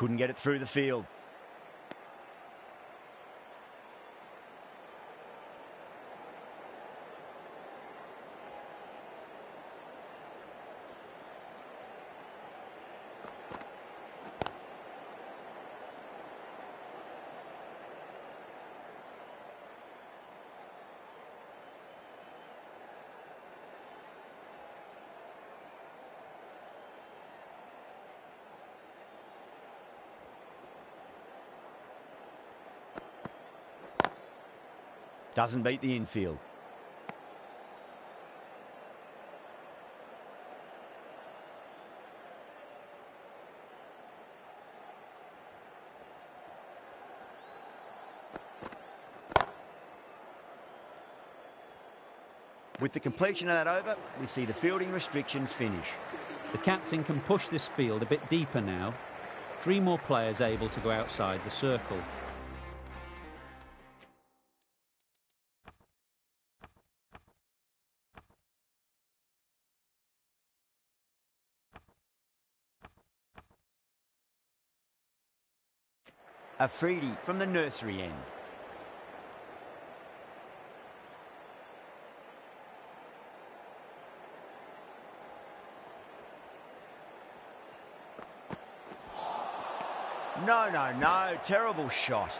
Couldn't get it through the field. Doesn't beat the infield. With the completion of that over, we see the fielding restrictions finish. The captain can push this field a bit deeper now. 3 more players able to go outside the circle. Afridi from the nursery end. No, terrible shot.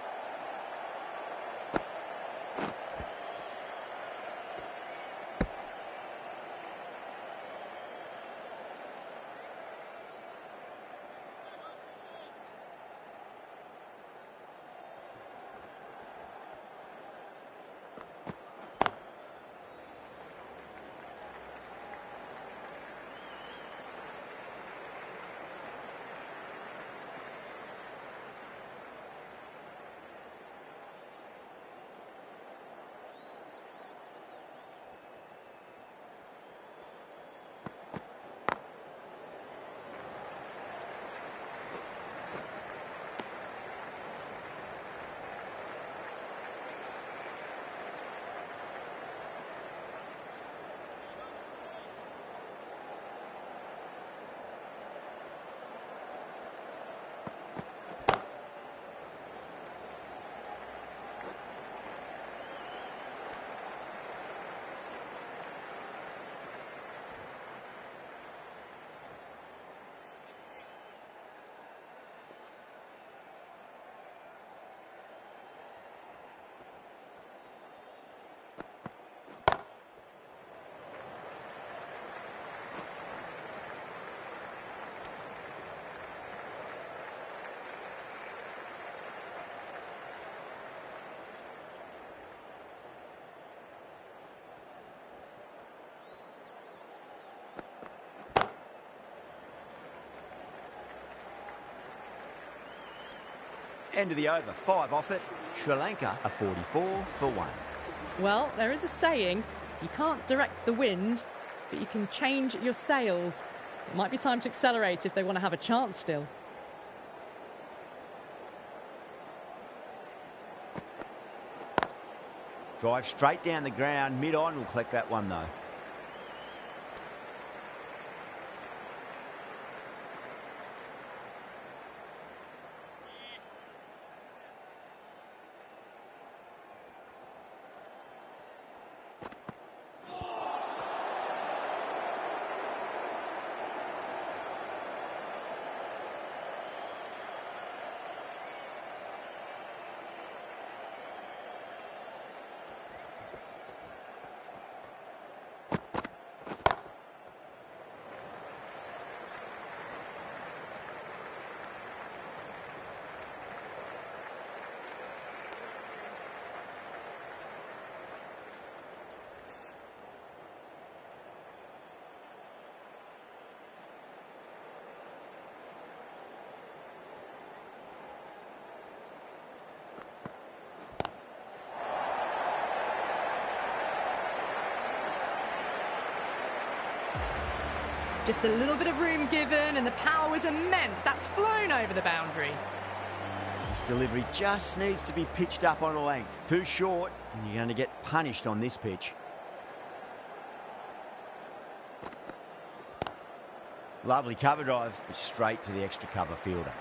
End of the over, 5 off it. Sri Lanka are 44 for 1. Well, there is a saying, you can't direct the wind, but you can change your sails. It might be time to accelerate if they want to have a chance still. Drive straight down the ground, mid-on will collect that one though. Just a little bit of room given and the power was immense. That's flown over the boundary. This delivery just needs to be pitched up on a length. Too short, and you're going to get punished on this pitch. Lovely cover drive, but straight to the extra cover fielder.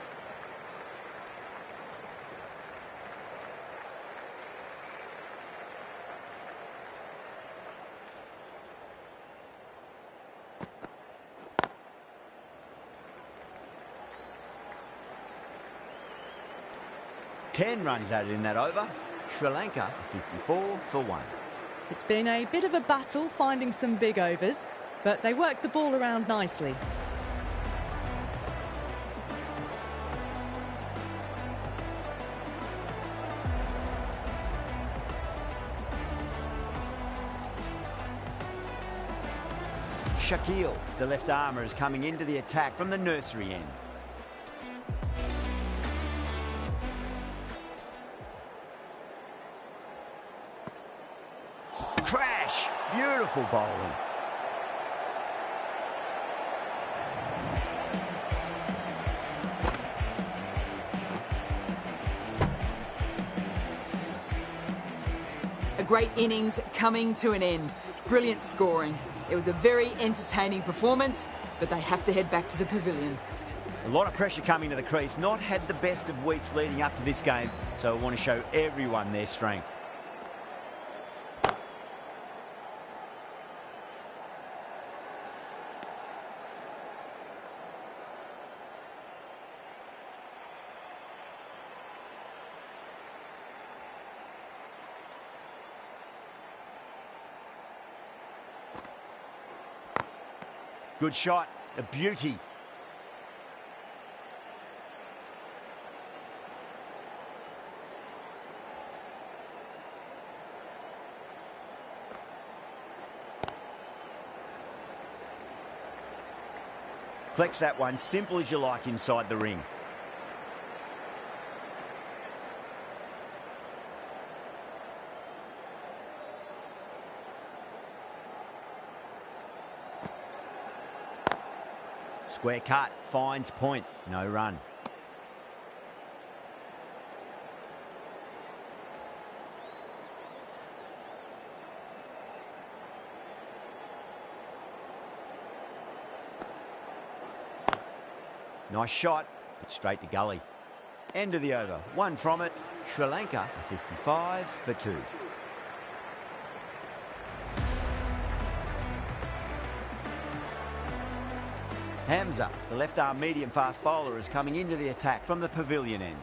10 runs added in that over. Sri Lanka 54 for 1. It's been a bit of a battle finding some big overs, but they worked the ball around nicely. Shaquille, the left armour, is coming into the attack from the nursery end. Crash! Beautiful bowling. A great innings coming to an end. Brilliant scoring. It was a very entertaining performance, but they have to head back to the pavilion. A lot of pressure coming to the crease. Not had the best of weeks leading up to this game, so I want to show everyone their strength. Good shot, a beauty. Flex that one, simple as you like inside the ring. Square cut, finds point, no run. Nice shot, but straight to gully. End of the over, 1 from it. Sri Lanka 55 for 2. Hamza, the left-arm medium-fast bowler, is coming into the attack from the pavilion end.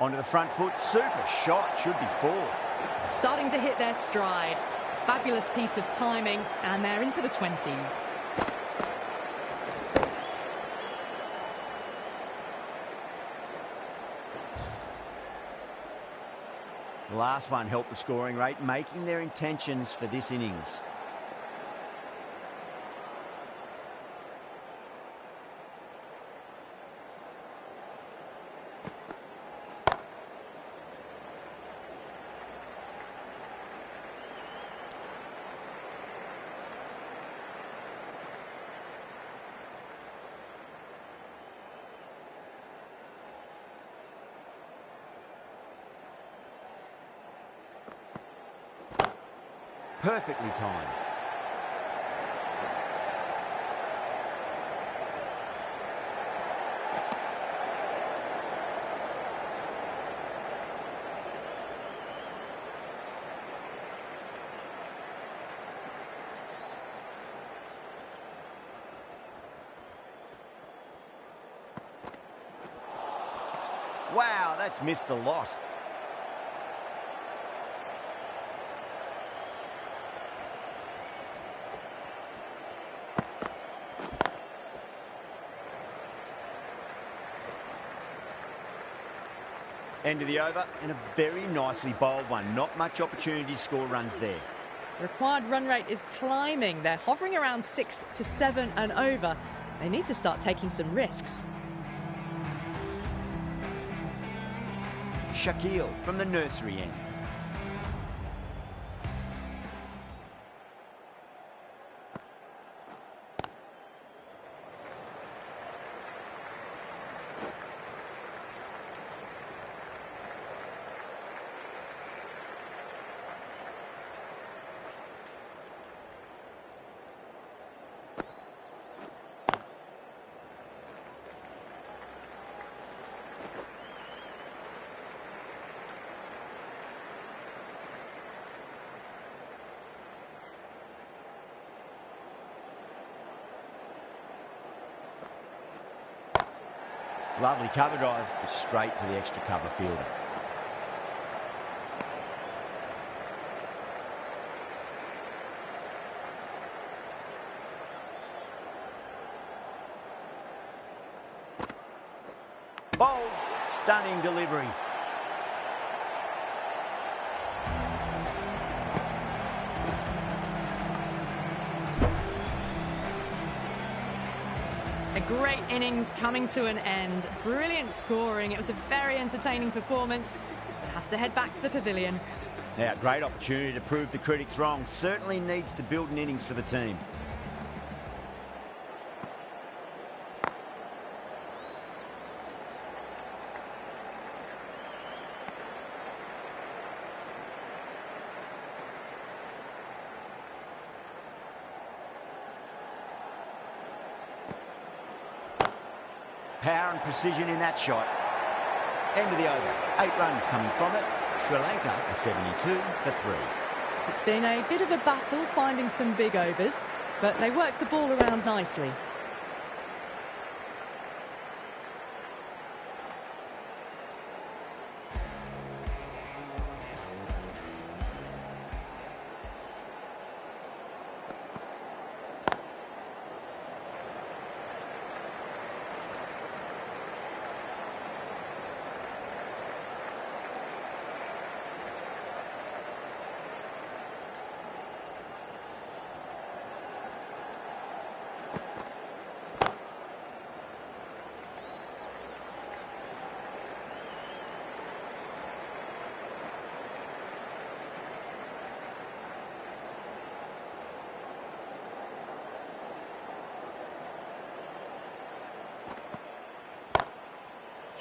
Onto the front foot, super shot, should be 4. Starting to hit their stride. Fabulous piece of timing, and they're into the 20s. The last one helped the scoring rate, making their intentions for this innings. Perfectly timed. Wow, that's missed a lot. End of the over, and a very nicely bowled one. Not much opportunity to score runs there. The required run rate is climbing. They're hovering around 6 to 7 and over. They need to start taking some risks. Shaquille from the nursery end. Lovely cover drive, but straight to the extra cover fielder. Bold, stunning delivery. A great innings coming to an end. Brilliant scoring. It was a very entertaining performance. We'll have to head back to the pavilion. Now, great opportunity to prove the critics wrong. Certainly needs to build an innings for the team. Power and precision in that shot. End of the over. 8 runs coming from it. Sri Lanka are 72 for 3. It's been a bit of a battle finding some big overs, but they worked the ball around nicely.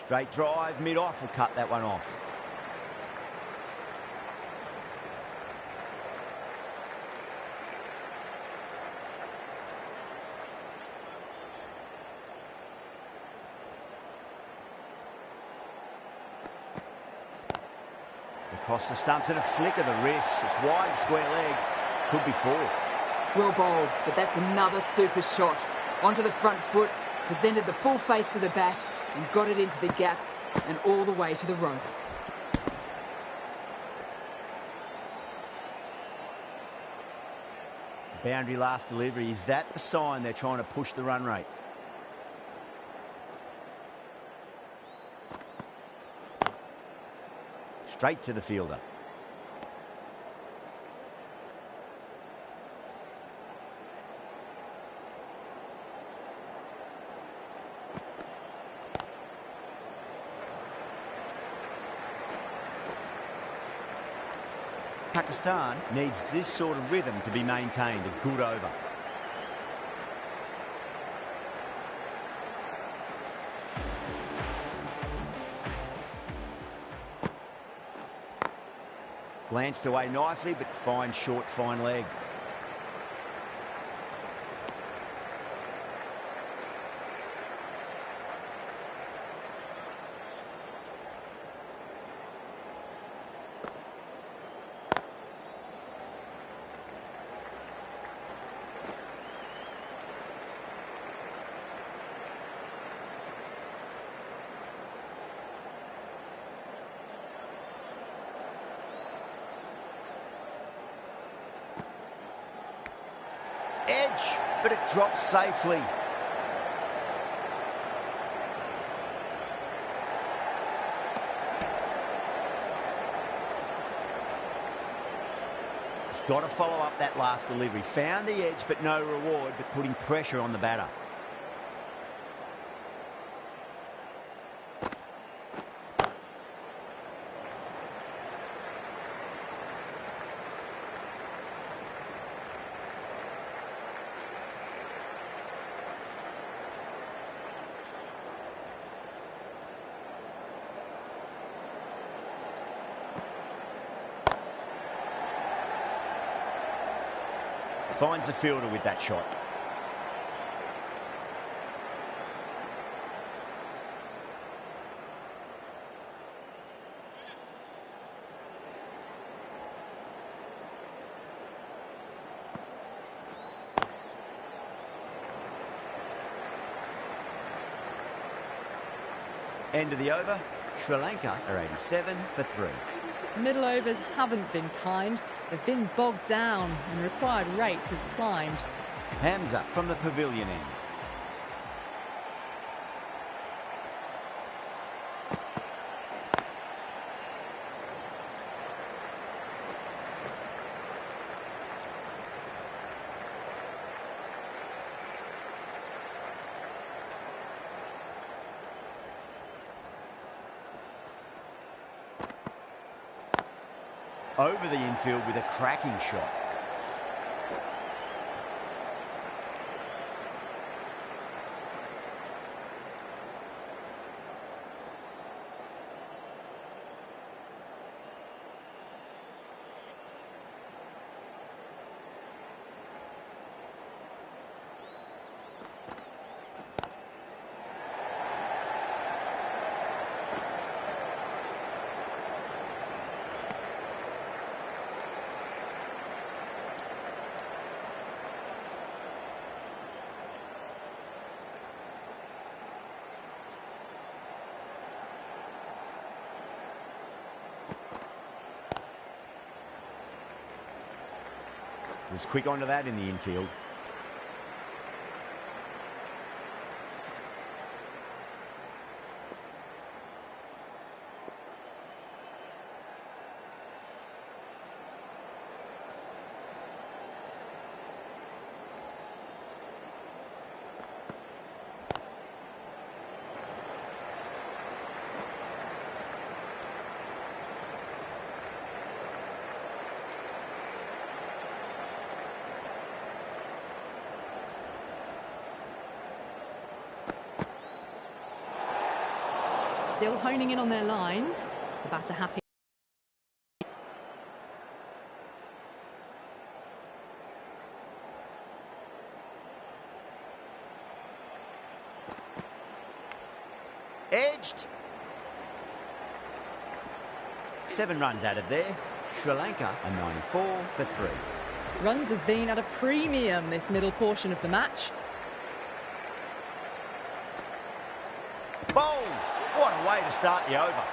Straight drive, mid-off will cut that one off. Across the stumps and a flick of the wrist. It's wide, square leg. Could be 4. Well bowled, but that's another super shot. Onto the front foot, presented the full face of the bat and got it into the gap and all the way to the rope. Boundary last delivery. Is that the sign they're trying to push the run rate? Straight to the fielder. Pakistan needs this sort of rhythm to be maintained. A good over. Glanced away nicely, but fine short, fine leg. Edge, but it drops safely. He's got to follow up that last delivery. Found the edge, but no reward, but putting pressure on the batter. Finds the fielder with that shot. End of the over, Sri Lanka are 87 for 3. Middle overs haven't been kind. They've been bogged down and required rate has climbed. Hamza from the pavilion end. Over the infield with a cracking shot. Was quick onto that in the infield. Still honing in on their lines. The batter happy. Edged. 7 runs added there. Sri Lanka are 94 for 3. Runs have been at a premium this middle portion of the match. Bowled. What a way to start the over.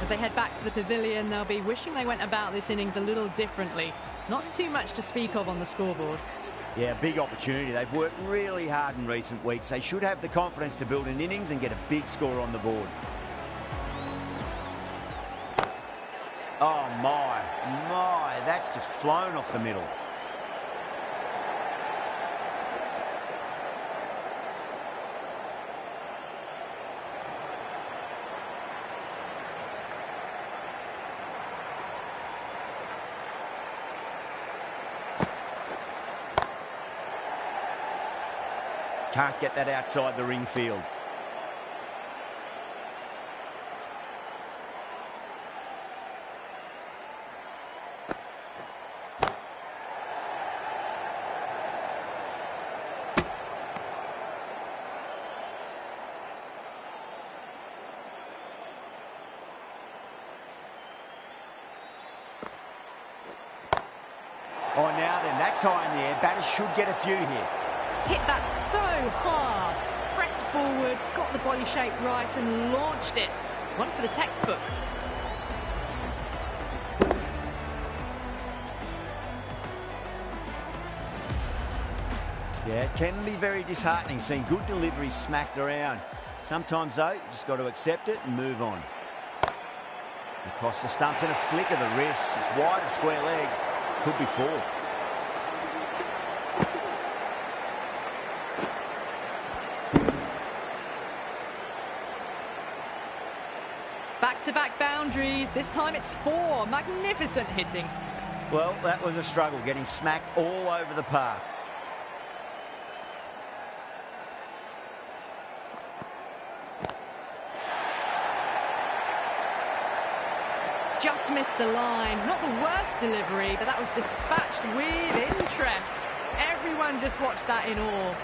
As they head back to the pavilion, they'll be wishing they went about this innings a little differently. Not too much to speak of on the scoreboard. Yeah, big opportunity. They've worked really hard in recent weeks. They should have the confidence to build an innings and get a big score on the board. Oh, my, that's just flown off the middle. Can't get that outside the ring field. Oh, now then, that's high in the air. Batters should get a few here. Hit that so hard. Pressed forward, got the body shape right and launched it. One for the textbook. Yeah, it can be very disheartening seeing good deliveries smacked around. Sometimes, though, you just got to accept it and move on. Across the stumps and a flick of the wrist. It's wide of square leg. Could be 4. Back-to-back boundaries. This time it's 4. Magnificent hitting. Well, that was a struggle, getting smacked all over the park. Just missed the line. Not the worst delivery, but that was dispatched with interest. Everyone just watched that in awe.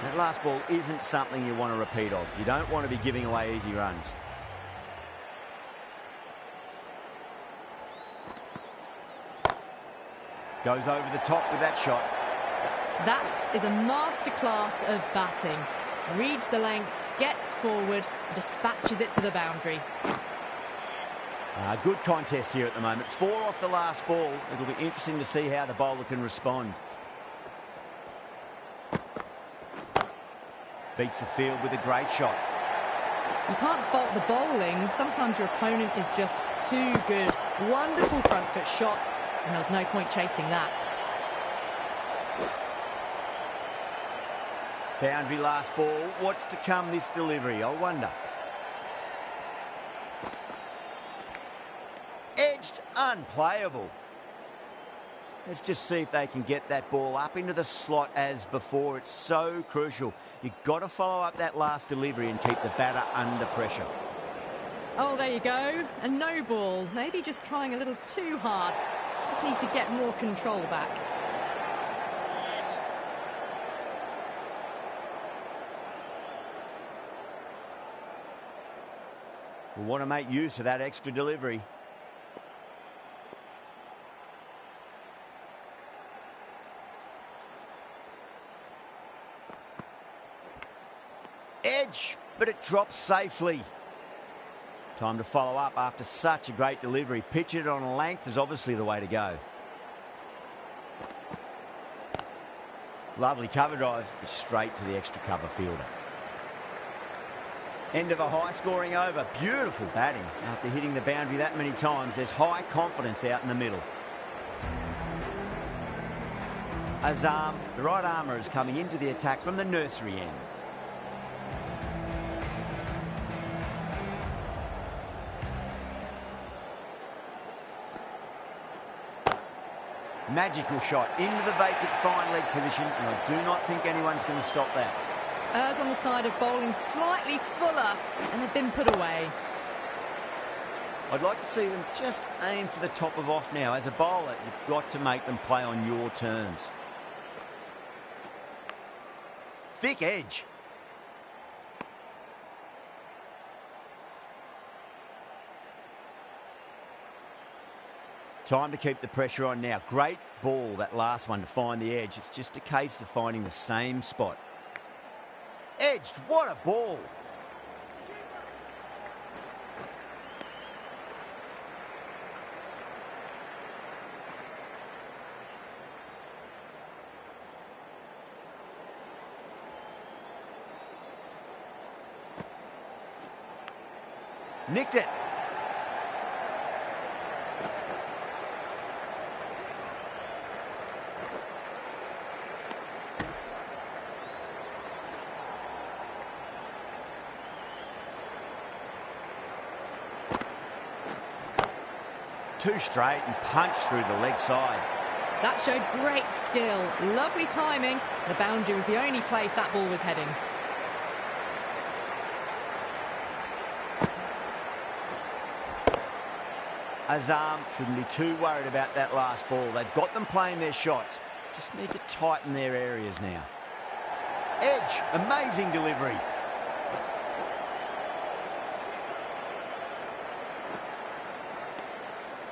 That last ball isn't something you want to repeat of. You don't want to be giving away easy runs. Goes over the top with that shot. That is a masterclass of batting. Reads the length, gets forward, dispatches it to the boundary. Good contest here at the moment. 4 off the last ball. It'll be interesting to see how the bowler can respond. Beats the field with a great shot. You can't fault the bowling. Sometimes your opponent is just too good. Wonderful front foot shot, and there was no point chasing that. Boundary last ball. What's to come this delivery, I wonder. Edged, unplayable. Let's just see if they can get that ball up into the slot as before. It's so crucial. You've got to follow up that last delivery and keep the batter under pressure. Oh, there you go. A no ball. Maybe just trying a little too hard. Just need to get more control back. We'll want to make use of that extra delivery. Edge, but it drops safely. Time to follow up after such a great delivery. Pitch it on a length is obviously the way to go. Lovely cover drive, straight to the extra cover fielder. End of a high-scoring over. Beautiful batting. After hitting the boundary that many times, there's high confidence out in the middle. Azam, the right armour, is coming into the attack from the nursery end. Magical shot into the vacant fine leg position, and I do not think anyone's going to stop that. Errs on the side of bowling slightly fuller, and they've been put away. I'd like to see them just aim for the top of off now. As a bowler, you've got to make them play on your terms. Thick edge. Time to keep the pressure on now. Great ball, that last one, to find the edge. It's just a case of finding the same spot. Edged, what a ball. Nicked it. Two straight and punched through the leg side. That showed great skill. Lovely timing. The boundary was the only place that ball was heading. Azam shouldn't be too worried about that last ball. They've got them playing their shots. Just need to tighten their areas now. Edge, amazing delivery.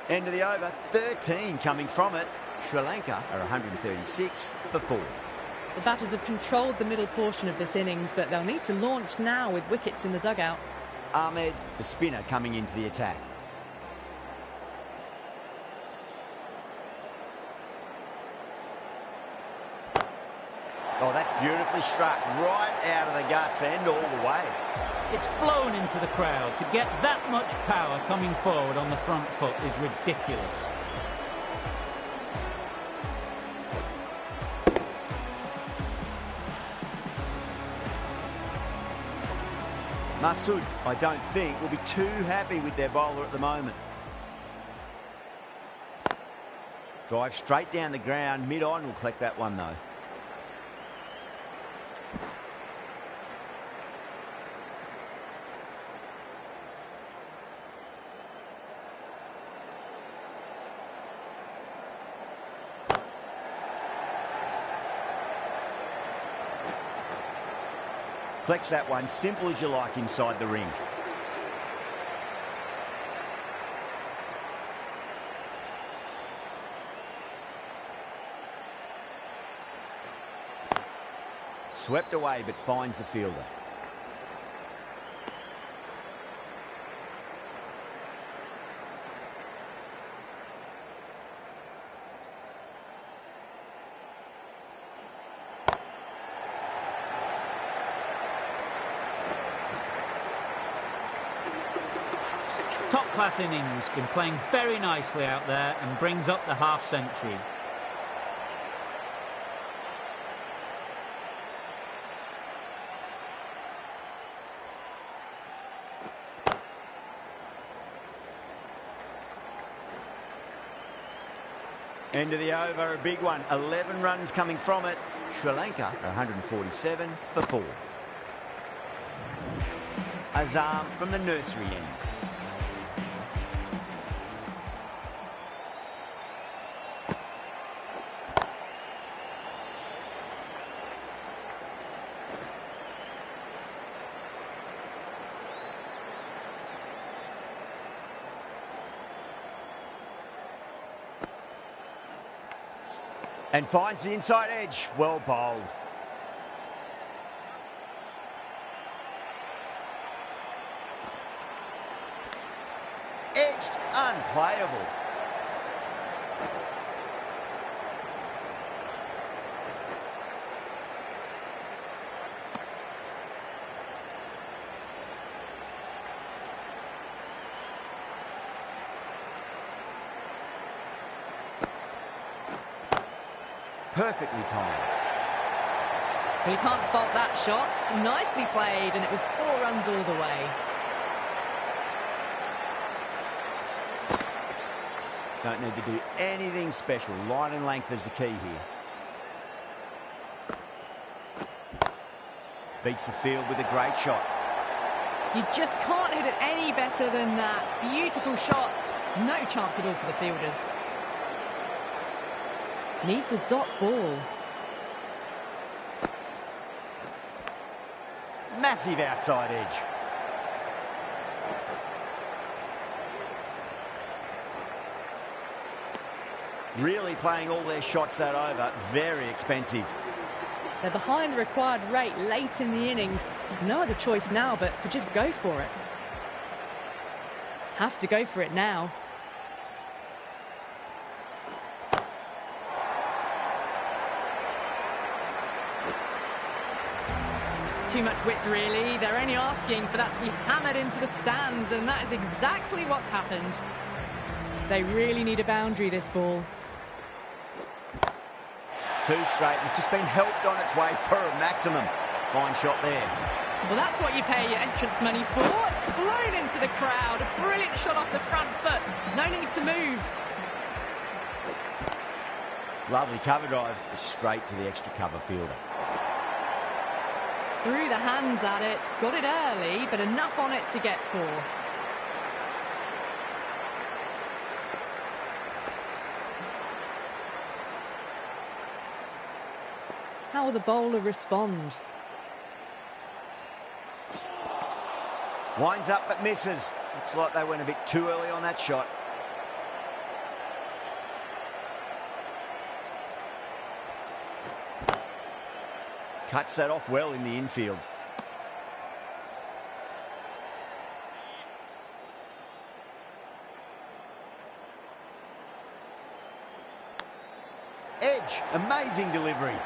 End of the over, 13 coming from it. Sri Lanka are 136 for 4. The batters have controlled the middle portion of this innings, but they'll need to launch now with wickets in the dugout. Ahmed, the spinner, coming into the attack. Oh, that's beautifully struck, right out of the guts and all the way. It's flown into the crowd. To get that much power coming forward on the front foot is ridiculous. Masood, I don't think, will be too happy with their bowler at the moment. Drive straight down the ground, mid-on, will collect that one though. Flex that one, simple as you like inside the ring. Swept away, but finds the fielder. Top-class innings, been playing very nicely out there and brings up the half-century. End of the over, a big one. 11 runs coming from it. Sri Lanka 147 for 4. Azam from the nursery end. And finds the inside edge. Well bowled. Edged, unplayable. Perfectly timed. Well, you can't fault that shot. Nicely played, and it was 4 runs all the way. Don't need to do anything special. Line and length is the key here. Beats the field with a great shot. You just can't hit it any better than that. Beautiful shot. No chance at all for the fielders. Needs a dot ball. Massive outside edge. Really playing all their shots that over. Very expensive. They're behind the required rate late in the innings. No other choice now but to just go for it. Have to go for it now. Too much width, really. They're only asking for that to be hammered into the stands, and that is exactly what's happened. They really need a boundary, this ball. 2 straight. It's just been helped on its way for a maximum. Fine shot there. Well, that's what you pay your entrance money for. It's flown into the crowd. A brilliant shot off the front foot. No need to move. Lovely cover drive. Straight to the extra cover fielder. Threw the hands at it, got it early, but enough on it to get 4. How will the bowler respond? Winds up but misses. Looks like they went a bit too early on that shot. Cuts that off well in the infield. Edge, amazing delivery.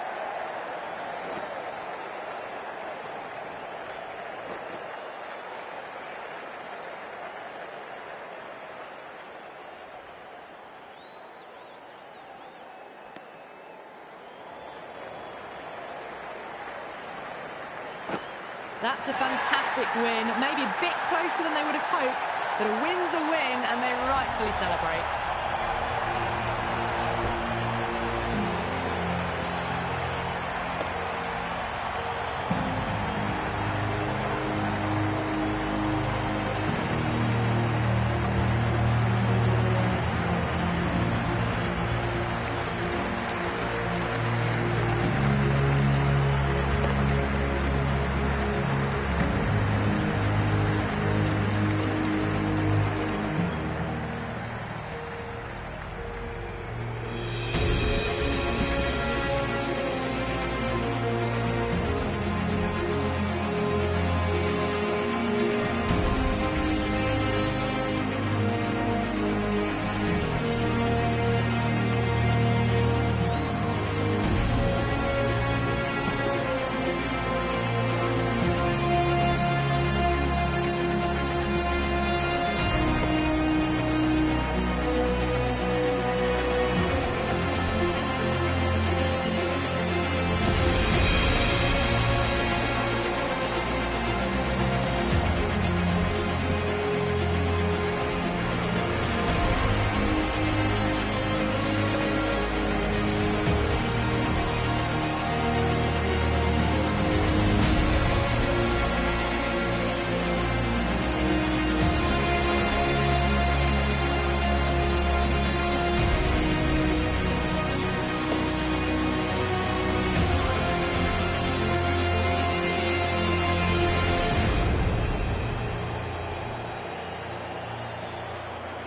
That's a fantastic win. Maybe a bit closer than they would have hoped, but a win's a win, and they rightfully celebrate.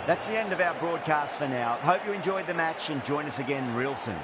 That's the end of our broadcast for now. Hope you enjoyed the match and join us again real soon.